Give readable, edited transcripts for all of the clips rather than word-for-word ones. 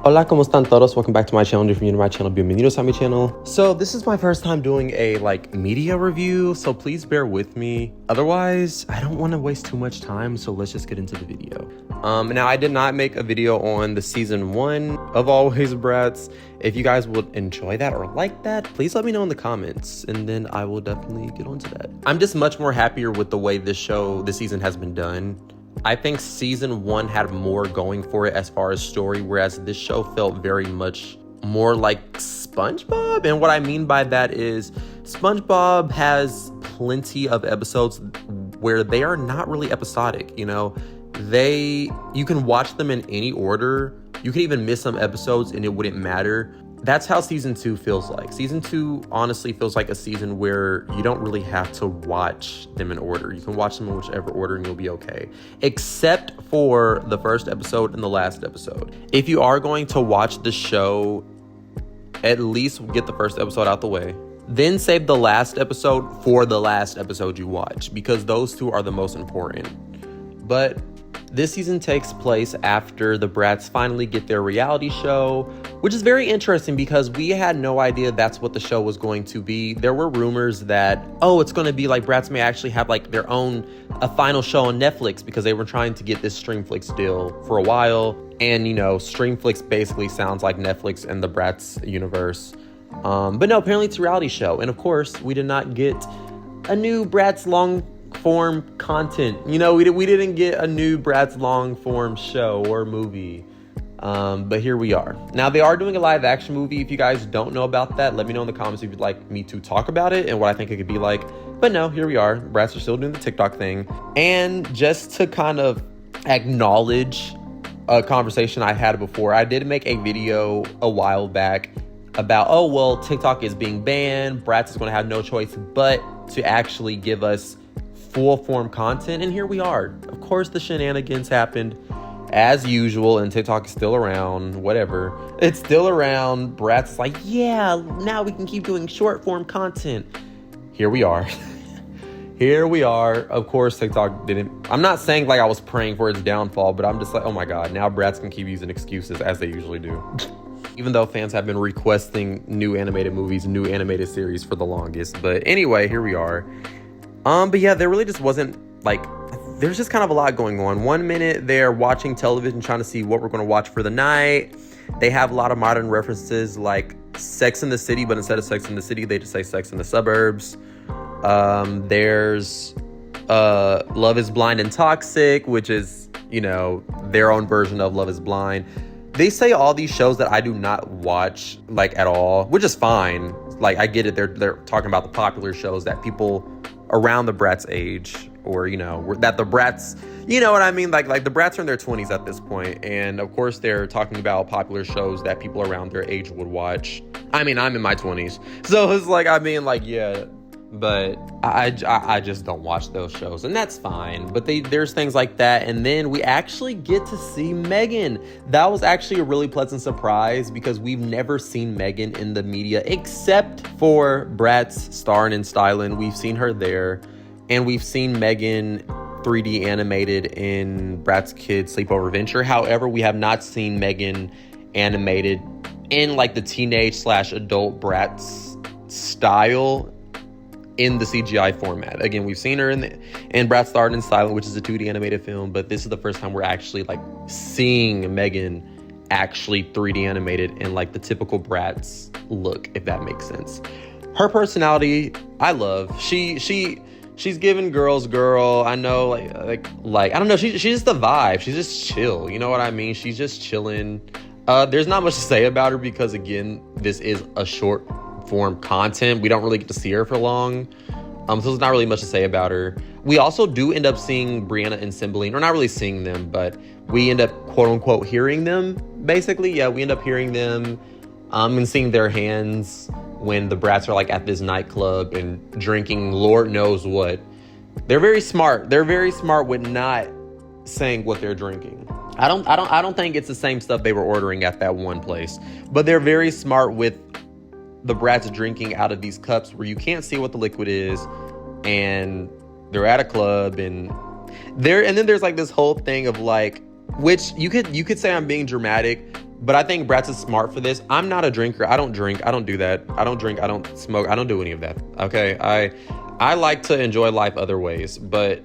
Hola, ¿cómo están todos? Welcome back to my channel. If you're new to my channel, bienvenidos a mi channel. So this is my first time doing a media review, so please bear with me. Otherwise, I don't want to waste too much time, so let's just get into the video. Now I did not make a video on the season 1 of Always Bratz. If you guys would enjoy that or like that, please let me know in the comments, and then I will definitely get onto that. I'm just much more happier with the way this season has been done. I think season 1 had more going for it as far as story, whereas this show felt very much more like SpongeBob. And what I mean by that is SpongeBob has plenty of episodes where they are not really episodic, you know. You can watch them in any order. You can even miss some episodes and it wouldn't matter. That's how season 2 feels like. Season 2 honestly feels like a season where you don't really have to watch them in order. You can watch them in whichever order and you'll be okay. Except for the first episode and the last episode. If you are going to watch the show, at least get the first episode out the way. Then save the last episode for the last episode you watch, because those two are the most important. But this season takes place after the Bratz finally get their reality show, which is very interesting because we had no idea that's what the show was going to be. There were rumors that, it's going to be like Bratz may actually have like a final show on Netflix, because they were trying to get this Streamflix deal for a while. And, you know, Streamflix basically sounds like Netflix and the Bratz universe. But no, apparently it's a reality show. And of course, we did not get a new Bratz long form content. You know, we didn't get a new Bratz long form show or movie. But here we are. Now they are doing a live action movie. If you guys don't know about that, let me know in the comments if you'd like me to talk about it and what I think it could be like. But no, here we are. Bratz are still doing the TikTok thing. And just to kind of acknowledge a conversation I had before, I did make a video a while back about, TikTok is being banned. Bratz is going to have no choice but to actually give us full form content, and here we are. Of course the shenanigans happened as usual, and TikTok is still around. Whatever, it's still around. Bratz is like, yeah, now we can keep doing short form content. Here we are. Here we are. Of course TikTok didn't. I'm not saying like I was praying for its downfall, but I'm just like, oh my god, now Bratz can keep using excuses as they usually do. Even though fans have been requesting new animated movies, new animated series for the longest. But anyway, here we are. But yeah, there really just wasn't there's just kind of a lot going on. 1 minute they're watching television, trying to see what we're going to watch for the night. They have a lot of modern references like Sex in the City, but instead of Sex in the City, they just say Sex in the Suburbs. There's Love is Blind and Toxic, which is, you know, their own version of Love is Blind. They say all these shows that I do not watch at all, which is fine. Like, I get it. They're talking about the popular shows that people around the Bratz age, or, you know, that the Bratz, you know what I mean? Like the Bratz are in their 20s at this point. And of course they're talking about popular shows that people around their age would watch. I mean, I'm in my 20s. So it's yeah, but I just don't watch those shows, and that's fine. But there's things like that. And then we actually get to see Megan. That was actually a really pleasant surprise, because we've never seen Megan in the media except for Bratz starring and styling. We've seen her there, and we've seen Megan 3D animated in Bratz Kids Sleepover Adventure. However, we have not seen Megan animated in the teenage/adult Bratz style in the CGI format. Again, we've seen her in Bratz Starred and Silent, which is a 2D animated film, but this is the first time we're actually seeing Megan actually 3D animated in the typical Bratz look, if that makes sense. Her personality, I love. She's giving girls girl. I know, I don't know. She's just the vibe. She's just chill. You know what I mean? She's just chilling. There's not much to say about her because, again, this is a short form content. We don't really get to see her for long. So there's not really much to say about her. We also do end up seeing Brianna and Cymbeline, or not really seeing them, but we end up quote unquote hearing them, basically. Yeah, we end up hearing them and seeing their hands when the Bratz are at this nightclub and drinking Lord knows what. They're very smart. They're very smart with not saying what they're drinking. I don't think it's the same stuff they were ordering at that one place, but they're very smart with the Bratz drinking out of these cups where you can't see what the liquid is, and they're at a club, and then there's this whole thing of which you could say I'm being dramatic, But I think Bratz is smart for this. I'm not a drinker. I don't drink. I don't do that. I don't drink. I don't smoke. I don't do any of that. Okay. I like to enjoy life other ways, but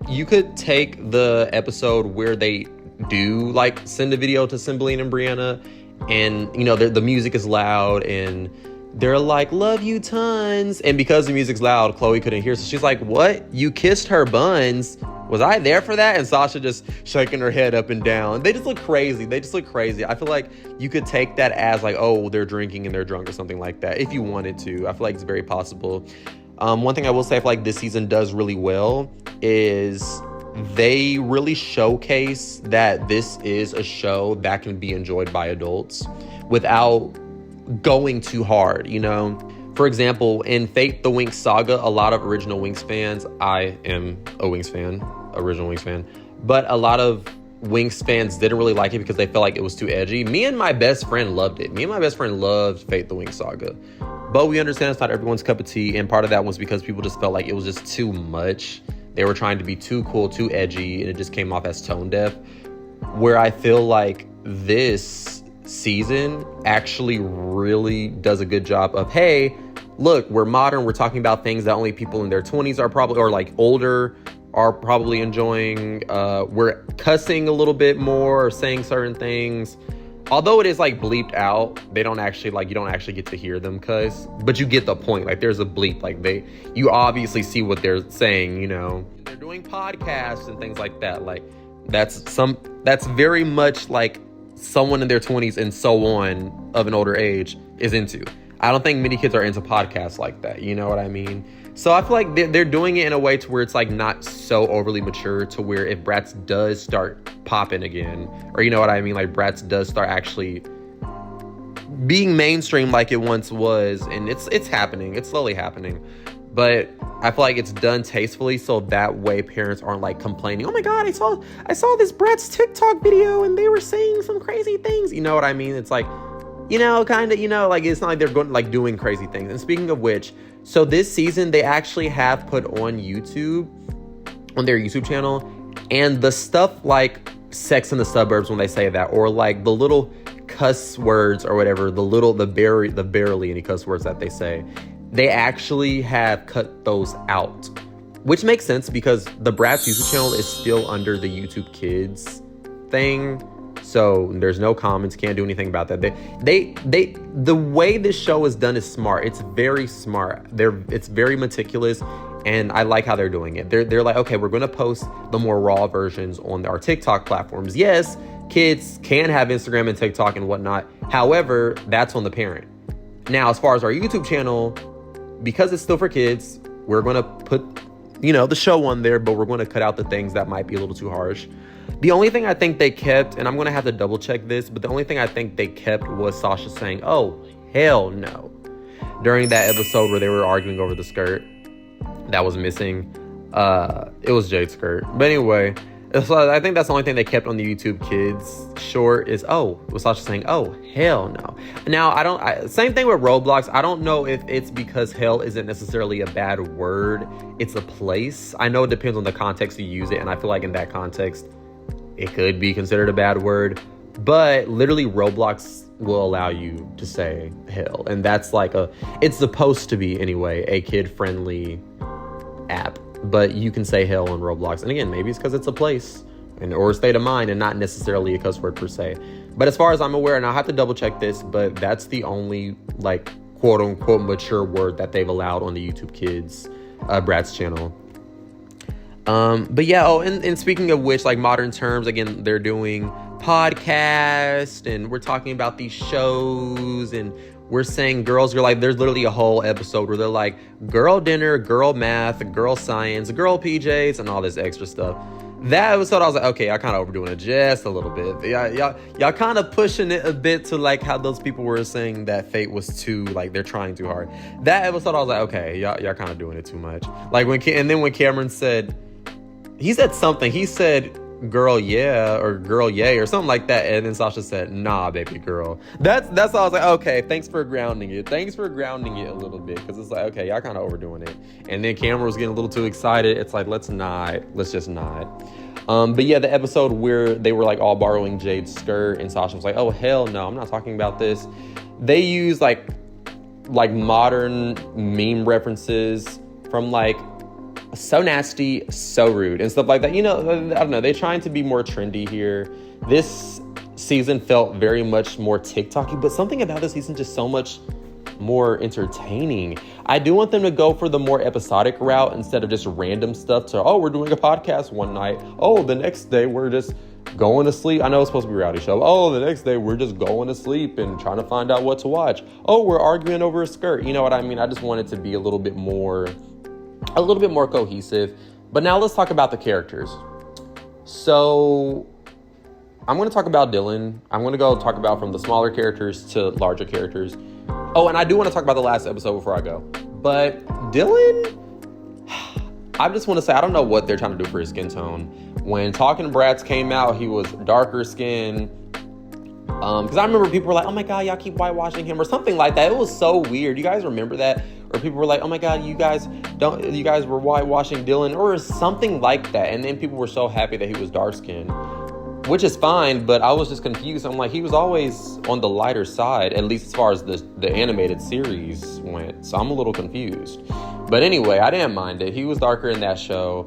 you could take the episode where they do like send a video to Cymbeline and Brianna, and you know the music is loud and they're like, love you tons, and because the music's loud, Chloe couldn't hear, so she's like, what, you kissed her buns? Was I there for that? And Sasha just shaking her head up and down. They just look crazy. I feel like you could take that as like, oh, they're drinking and they're drunk or something like that if you wanted to. I feel like it's very possible. One thing I will say I feel like this season does really well is they really showcase that this is a show that can be enjoyed by adults without going too hard, you know? For example, in Fate the Winx saga, a lot of original Winx fans, I am a Winx fan, original Winx fan, but a lot of Winx fans didn't really like it because they felt like it was too edgy. Me and my best friend loved it. Me and my best friend loved Fate the Winx saga. But we understand it's not everyone's cup of tea, and part of that was because people just felt like it was just too much. They were trying to be too cool, too edgy, and it just came off as tone deaf. Where I feel like this season actually really does a good job of, hey, look, we're modern, we're talking about things that only people in their 20s are probably, or like older, are probably enjoying. We're cussing a little bit more or saying certain things. Although it is like bleeped out, they don't actually like, you don't actually get to hear them cuss, but you get the point. Like there's a bleep, like you obviously see what they're saying, you know. They're doing podcasts and things like that. Like that's very much like someone in their 20s and so on of an older age is into. I don't think many kids are into podcasts like that. You know what I mean? So I feel like they're doing it in a way to where it's like not so overly mature, to where if Bratz does start popping again, or you know what I mean? Like Bratz does start actually being mainstream like it once was, and it's happening. It's slowly happening. But I feel like it's done tastefully, so that way parents aren't like complaining, oh my God, I saw this Bratz TikTok video and they were saying some crazy things. You know what I mean? It's like, you know, kind of, you know, like it's not like they're going like doing crazy things. And speaking of which, so this season they actually have put on YouTube, on their YouTube channel, and the stuff like Sex in the Suburbs when they say that, or like the little cuss words or whatever, the barely any cuss words that they say, they actually have cut those out, which makes sense because the Bratz YouTube channel is still under the YouTube Kids thing. So there's no comments, can't do anything about that. The way this show is done is smart. It's very smart. It's very meticulous, and I like how they're doing it. They're like, okay, we're gonna post the more raw versions on our TikTok platforms. Yes, kids can have Instagram and TikTok and whatnot. However, that's on the parent. Now, as far as our YouTube channel, because it's still for kids, we're gonna put, you know, the show on there, but we're gonna cut out the things that might be a little too harsh. The only thing I think they kept, and I'm going to have to double check this, but the only thing I think they kept was Sasha saying, oh, hell no. During that episode where they were arguing over the skirt that was missing, it was Jade's skirt. But anyway, so I think that's the only thing they kept on the YouTube Kids short is, was Sasha saying, oh, hell no. Now, same thing with Roblox. I don't know if it's because hell isn't necessarily a bad word. It's a place. I know it depends on the context you use it, and I feel like in that context, it could be considered a bad word, but literally Roblox will allow you to say hell. And that's like it's supposed to be anyway, a kid-friendly app, but you can say hell on Roblox. And again, maybe it's because it's a place or a state of mind and not necessarily a cuss word per se. But as far as I'm aware, and I'll have to double check this, but that's the only like quote unquote mature word that they've allowed on the YouTube Kids Bratz channel. But yeah, and speaking of which, like modern terms, again, they're doing podcast and we're talking about these shows and we're saying girls, you're like, there's literally a whole episode where they're like girl dinner, girl math, girl science, girl PJs, and all this extra stuff. That episode, I was like, okay, I kind of overdoing it just a little bit. Y'all kind of pushing it a bit to like how those people were saying that Fate was too, like they're trying too hard. That episode, I was like, okay, y'all kind of doing it too much. Like when Cameron said, he said something. He said girl, yeah, or girl, yay, or something like that. And then Sasha said, nah, baby girl. That's why I was like, okay, thanks for grounding it. Thanks for grounding it a little bit. Because it's like, okay, y'all kind of overdoing it. And then Cameron was getting a little too excited. It's like, let's just not. But yeah, the episode where they were like all borrowing Jade's skirt and Sasha was like, oh, hell no, I'm not talking about this. They use like modern meme references from like so nasty, so rude and stuff like that. You know, I don't know. They're trying to be more trendy here. This season felt very much more TikTok-y, but something about this season just so much more entertaining. I do want them to go for the more episodic route instead of just random stuff to, oh, we're doing a podcast one night. Oh, the next day we're just going to sleep. I know it's supposed to be a reality show. Oh, the next day we're just going to sleep and trying to find out what to watch. Oh, we're arguing over a skirt. You know what I mean? I just want it to be a little bit more cohesive. But now let's talk about the characters. So I'm going to talk about Dylan. I'm going to go talk about from the smaller characters to larger characters. Oh, and I do want to talk about the last episode before I go. But Dylan, I just want to say, I don't know what they're trying to do for his skin tone. When Talking Bratz came out, he was darker skin. Because I remember people were like, oh my God, y'all keep whitewashing him or something like that. It was so weird. You guys remember that? Or people were like, oh my God, you guys were whitewashing Dylan or something like that. And then people were so happy that he was dark skinned, which is fine. But I was just confused. I'm like, he was always on the lighter side, at least as far as the animated series went. So I'm a little confused. But anyway, I didn't mind it. He was darker in that show.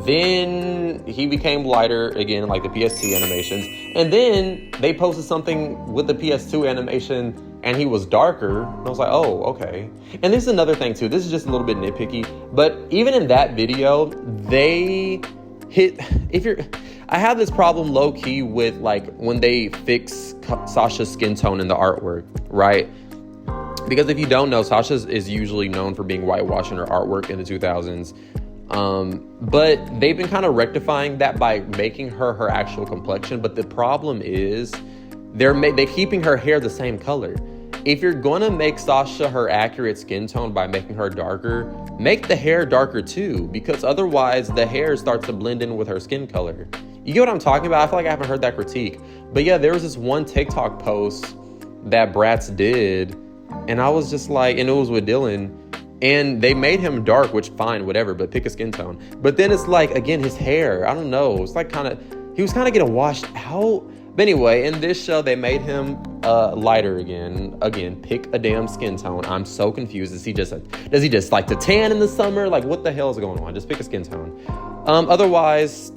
Then he became lighter again, like the PS2 animations. And then they posted something with the PS2 animation and he was darker. And I was like, oh, okay. And this is another thing too. This is just a little bit nitpicky. But even in that video, they hit... I have this problem low key with like when they fix Sasha's skin tone in the artwork, right? Because if you don't know, Sasha is usually known for being whitewashing her artwork in the 2000s. But they've been kind of rectifying that by making her actual complexion. But the problem is they're keeping her hair the same color. If you're gonna make Sasha her accurate skin tone by making her darker, make the hair darker too, because otherwise the hair starts to blend in with her skin color. You get what I'm talking about? I feel like I haven't heard that critique. But yeah, there was this one TikTok post that Bratz did, and I was just like, and it was with Dylan, and they made him dark, which fine, whatever, but pick a skin tone. But then it's like, again, his hair, I don't know, it's like he was kind of getting washed out. But anyway, in this show, they made him lighter again. Again, pick a damn skin tone. I'm so confused. Does he just like to tan in the summer? Like, what the hell is going on? Just pick a skin tone. Otherwise,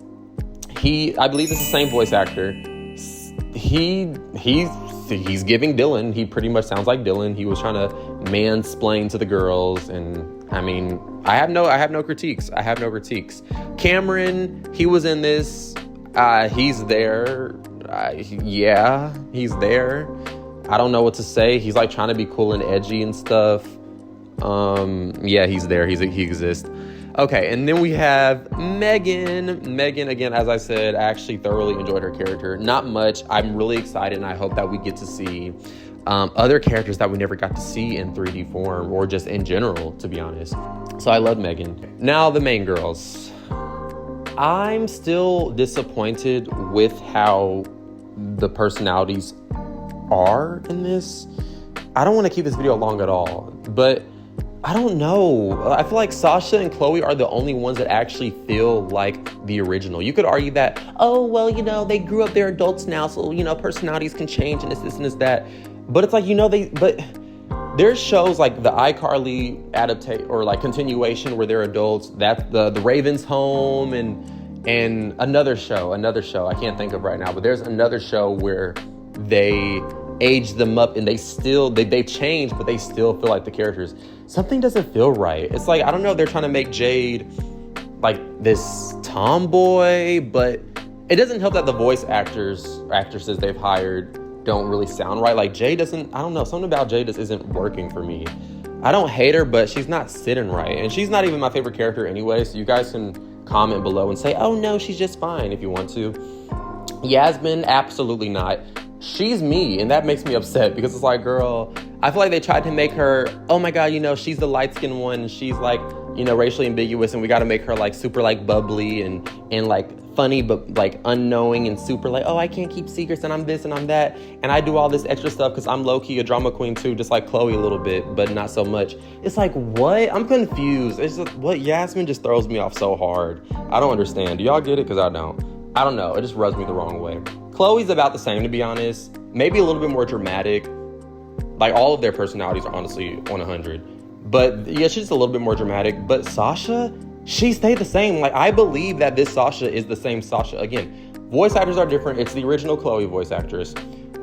I believe it's the same voice actor. He's giving Dylan. He pretty much sounds like Dylan. He was trying to mansplain to the girls, and I mean, I have no critiques. Cameron, he was in this. He's there. He's there. I don't know what to say. He's like trying to be cool and edgy and stuff. Yeah, he's there. He exists. Okay, and then we have Megan. Megan, again, as I said, I actually thoroughly enjoyed her character. Not much. I'm really excited, and I hope that we get to see other characters that we never got to see in 3D form, or just in general, to be honest. So I love Megan. Now, the main girls. I'm still disappointed with how the personalities are in this. I don't want to keep this video long at all, but I don't know. I feel like Sasha and Chloe are the only ones that actually feel like the original. You could argue that, oh, well, they grew up, they're adults now, so, personalities can change and it's this and it's that. But it's like, but there's shows like the iCarly adaptation or like continuation where they're adults. That's the Raven's Home and another show I can't think of right now, but there's another show where they age them up and they change, but they still feel like the characters. Something doesn't feel right. It's like, I don't know, they're trying to make Jade like this tomboy, but it doesn't help that the voice actresses they've hired don't really sound right. Like Jade doesn't, I don't know, something about Jade just isn't working for me. I don't hate her, but she's not sitting right. And she's not even my favorite character anyway, so you guys can comment below and say, oh no, she's just fine if you want to. Yasmin, absolutely not. She's me, and that makes me upset because it's like, girl, I feel like they tried to make her, oh my God, she's the light-skinned one. She's like, racially ambiguous, and we got to make her like super like bubbly and like funny but like unknowing and super like, oh, I can't keep secrets and I'm this and I'm that and I do all this extra stuff because I'm low-key a drama queen too, just like Chloe a little bit, but not so much. It's like, what? I'm confused. It's just, what? Yasmin just throws me off so hard. I don't understand. Do y'all get it? Because I don't know. It just rubs me the wrong way. Chloe's about the same, to be honest. Maybe a little bit more dramatic. Like, all of their personalities are honestly on 100. But yeah, she's just a little bit more dramatic. But Sasha, she stayed the same. Like, I believe that this Sasha is the same Sasha. Again, voice actors are different. It's the original Chloe voice actress.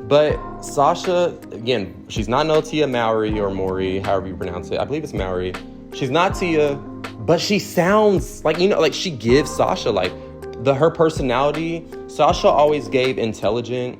But Sasha, again, she's not no Tia Mowry or Maury, however you pronounce it. I believe it's Mowry. She's not Tia, but she sounds like, you know, like she gives Sasha like her personality. Sasha always gave intelligent,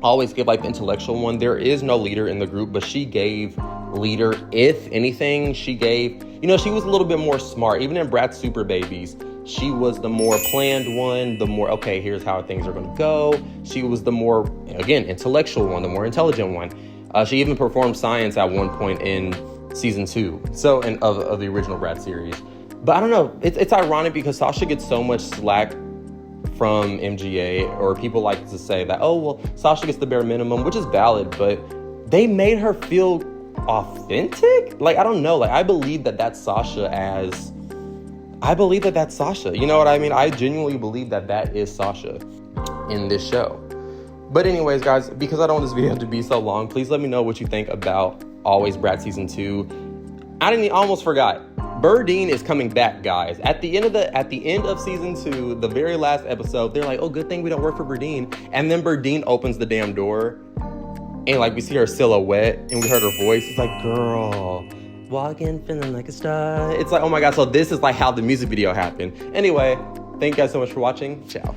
always give like the intellectual one. There is no leader in the group, but she gave leader. If anything, she gave, you know, she was a little bit more smart. Even in Bratz Super Babies, she was the more planned one, the more, okay, here's how things are going to go. She was the more, again, intellectual one, the more intelligent one. She even performed science at one point in season 2, so of the original Bratz series. But I don't know, it's ironic because Sasha gets so much slack from MGA, or people like to say that, oh, well, Sasha gets the bare minimum, which is valid, but they made her feel authentic. Like, I don't know, like, I believe that that's Sasha. You know what I mean? I genuinely believe that that is Sasha in this show. But anyways, guys, because I don't want this video to be so long, please let me know what you think about Always Bratz season 2. I almost forgot. Burdine is coming back, guys. At the end of season 2, the very last episode, they're like, oh, good thing we don't work for Burdine. And then Burdine opens the damn door, and like we see her silhouette, and we heard her voice. It's like, girl, walking, feeling like a star. It's like, oh my God, so this is like how the music video happened. Anyway, thank you guys so much for watching. Ciao.